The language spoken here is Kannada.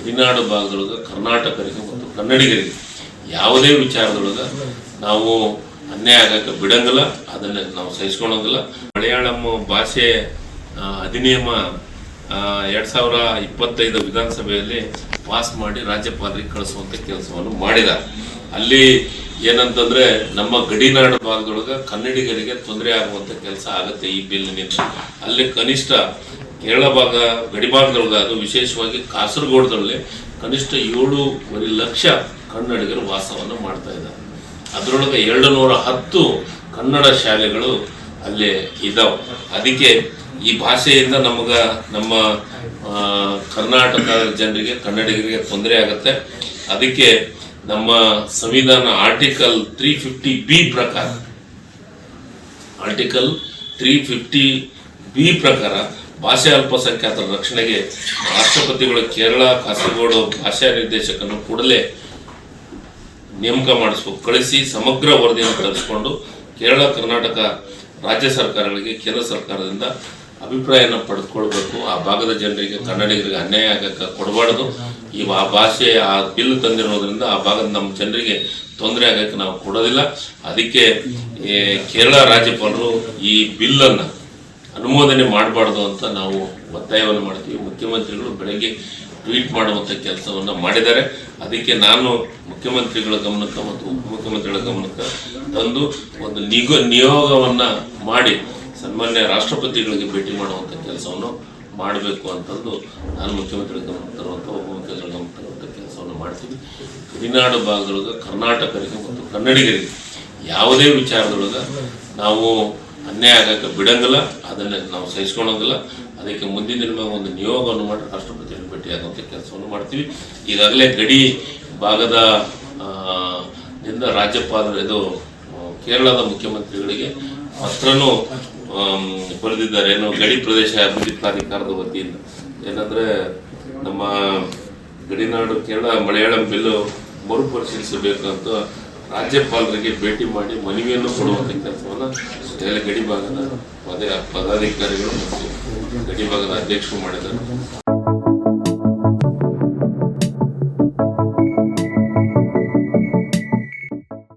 ಗಡಿನಾಡು ಭಾಗದೊಳಗೆ ಕರ್ನಾಟಕರಿಗೆ ಮತ್ತು ಕನ್ನಡಿಗರಿಗೆ ಯಾವುದೇ ವಿಚಾರದೊಳಗೆ ನಾವು ಅನ್ಯಾಯ ಆಗಕ್ಕೆ ಬಿಡಂಗಿಲ್ಲ, ಅದನ್ನ ನಾವು ಸಹಿಸ್ಕೊಳಂಗಿಲ್ಲ. ಮಲಯಾಳಂ ಭಾಷೆ ಅಧಿನಿಯಮ 2025 ವಿಧಾನಸಭೆಯಲ್ಲಿ ಪಾಸ್ ಮಾಡಿ ರಾಜ್ಯಪಾಲರಿಗೆ ಕಳಿಸುವಂತ ಕೆಲಸವನ್ನು ಮಾಡಿದ್ದಾರೆ. ಅಲ್ಲಿ ಏನಂತಂದ್ರೆ ನಮ್ಮ ಗಡಿನಾಡು ಭಾಗದೊಳಗೆ ಕನ್ನಡಿಗರಿಗೆ ತೊಂದರೆ ಆಗುವಂತ ಕೆಲಸ ಆಗುತ್ತೆ ಈ ಬಿಲ್ನಿಂದ. ಅಲ್ಲಿ ಕನಿಷ್ಠ ಕೇರಳ ಭಾಗ ಗಡಿ ಭಾಗದೊಳಗೆ, ಅದು ವಿಶೇಷವಾಗಿ ಕಾಸರಗೋಡದಲ್ಲಿ ಕನಿಷ್ಠ 7.5 ಲಕ್ಷ ಕನ್ನಡಿಗರು ವಾಸವನ್ನು ಮಾಡ್ತಾ ಇದ್ದಾರೆ. ಅದರೊಳಗೆ 210 ಕನ್ನಡ ಶಾಲೆಗಳು ಅಲ್ಲಿ ಇದಾವೆ. ಅದಕ್ಕೆ ಈ ಭಾಷೆಯಿಂದ ನಮ್ಮ ಕರ್ನಾಟಕದ ಜನರಿಗೆ, ಕನ್ನಡಿಗರಿಗೆ ತೊಂದರೆ ಆಗುತ್ತೆ. ಅದಕ್ಕೆ ನಮ್ಮ ಸಂವಿಧಾನ ಆರ್ಟಿಕಲ್ 350B ಪ್ರಕಾರ, ಆರ್ಟಿಕಲ್ 350B ಪ್ರಕಾರ ಭಾಷೆ ಅಲ್ಪಸಂಖ್ಯಾತರ ರಕ್ಷಣೆಗೆ ರಾಷ್ಟ್ರಪತಿಗಳು ಕೇರಳ ಕಾಸರಗೋಡು ಭಾಷಾ ನಿರ್ದೇಶಕನ್ನು ಕೂಡಲೇ ನೇಮಕ ಮಾಡಿಸ್ಬೇಕು, ಕಳಿಸಿ ಸಮಗ್ರ ವರದಿಯನ್ನು ತರಿಸಿಕೊಂಡು ಕೇರಳ ಕರ್ನಾಟಕ ರಾಜ್ಯ ಸರ್ಕಾರಗಳಿಗೆ ಕೇಂದ್ರ ಸರ್ಕಾರದಿಂದ ಅಭಿಪ್ರಾಯನ ಪಡೆದುಕೊಳ್ಬೇಕು. ಆ ಭಾಗದ ಜನರಿಗೆ, ಕನ್ನಡಿಗರಿಗೆ ಅನ್ಯಾಯ ಆಗಕ್ಕೆ ಕೊಡಬಾರ್ದು. ಆ ಭಾಷೆ ಆ ಬಿಲ್ ತಂದಿರೋದ್ರಿಂದ ಆ ಭಾಗದ ನಮ್ಮ ಜನರಿಗೆ ತೊಂದರೆ ಆಗಕ್ಕೆ ನಾವು ಕೊಡೋದಿಲ್ಲ. ಅದಕ್ಕೆ ಕೇರಳ ರಾಜ್ಯಪಾಲರು ಈ ಬಿಲ್ಲನ್ನು ಅನುಮೋದನೆ ಮಾಡಬಾರ್ದು ಅಂತ ನಾವು ಒತ್ತಾಯವನ್ನು ಮಾಡ್ತೀವಿ. ಮುಖ್ಯಮಂತ್ರಿಗಳು ಬೆಳಗ್ಗೆ ಟ್ವೀಟ್ ಮಾಡುವಂಥ ಕೆಲಸವನ್ನು ಮಾಡಿದ್ದಾರೆ. ಅದಕ್ಕೆ ನಾನು ಮುಖ್ಯಮಂತ್ರಿಗಳ ಗಮನಕ್ಕೆ ಮತ್ತು ಉಪಮುಖ್ಯಮಂತ್ರಿಗಳ ಗಮನಕ್ಕೆ ತಂದು ಒಂದು ನಿಯೋಗವನ್ನು ಮಾಡಿ ಸನ್ಮಾನ್ಯ ರಾಷ್ಟ್ರಪತಿಗಳಿಗೆ ಭೇಟಿ ಮಾಡುವಂಥ ಕೆಲಸವನ್ನು ಮಾಡಬೇಕು ಅಂತಂದು ನಾನು ಮುಖ್ಯಮಂತ್ರಿಗಳ ಗಮನಕ್ಕೆ ತರುವಂಥ, ಉಪಮುಖ್ಯಮಂತ್ರಿಗಳ ಗಮನಕ್ಕೆ ತರುವಂಥ ಕೆಲಸವನ್ನು ಮಾಡ್ತೀವಿ. ಗಡಿನಾಡು ಭಾಗದೊಳಗೆ ಕರ್ನಾಟಕರಿಗೆ ಮತ್ತು ಕನ್ನಡಿಗರಿಗೆ ಯಾವುದೇ ವಿಚಾರದೊಳಗೆ ನಾವು ಅನ್ಯಾಯ ಆಗಕ್ಕೆ ಬಿಡಂಗಿಲ್ಲ, ಅದನ್ನ ನಾವು ಸಹಿಸ್ಕೊಳಂಗಿಲ್ಲ. ಅದಕ್ಕೆ ಮುಂದಿನ ದಿನ ಒಂದು ನಿಯೋಗವನ್ನು ಮಾಡಿ ರಾಷ್ಟ್ರಪತಿಯನ್ನು ಭೇಟಿಯಾಗುವಂಥ ಕೆಲಸವನ್ನು ಮಾಡ್ತೀವಿ. ಈಗಾಗಲೇ ಗಡಿ ಭಾಗದ ರಾಜ್ಯಪಾಲರು ಇದು ಕೇರಳದ ಮುಖ್ಯಮಂತ್ರಿಗಳಿಗೆ ಪತ್ರನೂ ಬರೆದಿದ್ದಾರೆ. ಏನು ಗಡಿ ಪ್ರದೇಶ ಅಭಿವೃದ್ಧಿ ಪ್ರಾಧಿಕಾರದ ವತಿಯಿಂದ ಏನಂದ್ರೆ ನಮ್ಮ ಗಡಿನಾಡು ಕೇರಳ ಮಲಯಾಳಂ ಬಿಲ್ಲು ಮರುಪರಿಶೀಲಿಸಬೇಕಂತ ರಾಜ್ಯಪಾಲರಿಗೆ ಭೇಟಿ ಮಾಡಿ ಮನವಿಯನ್ನು ಕೊಡುವಂಥ ಕೆಲಸವನ್ನು ಗಡಿ ಭಾಗದ ಪದಾಧಿಕಾರಿಗಳು ಮತ್ತು ಗಡಿ ಭಾಗದ ಅಧ್ಯಕ್ಷರು ಮಾಡಿದ್ದಾರೆ.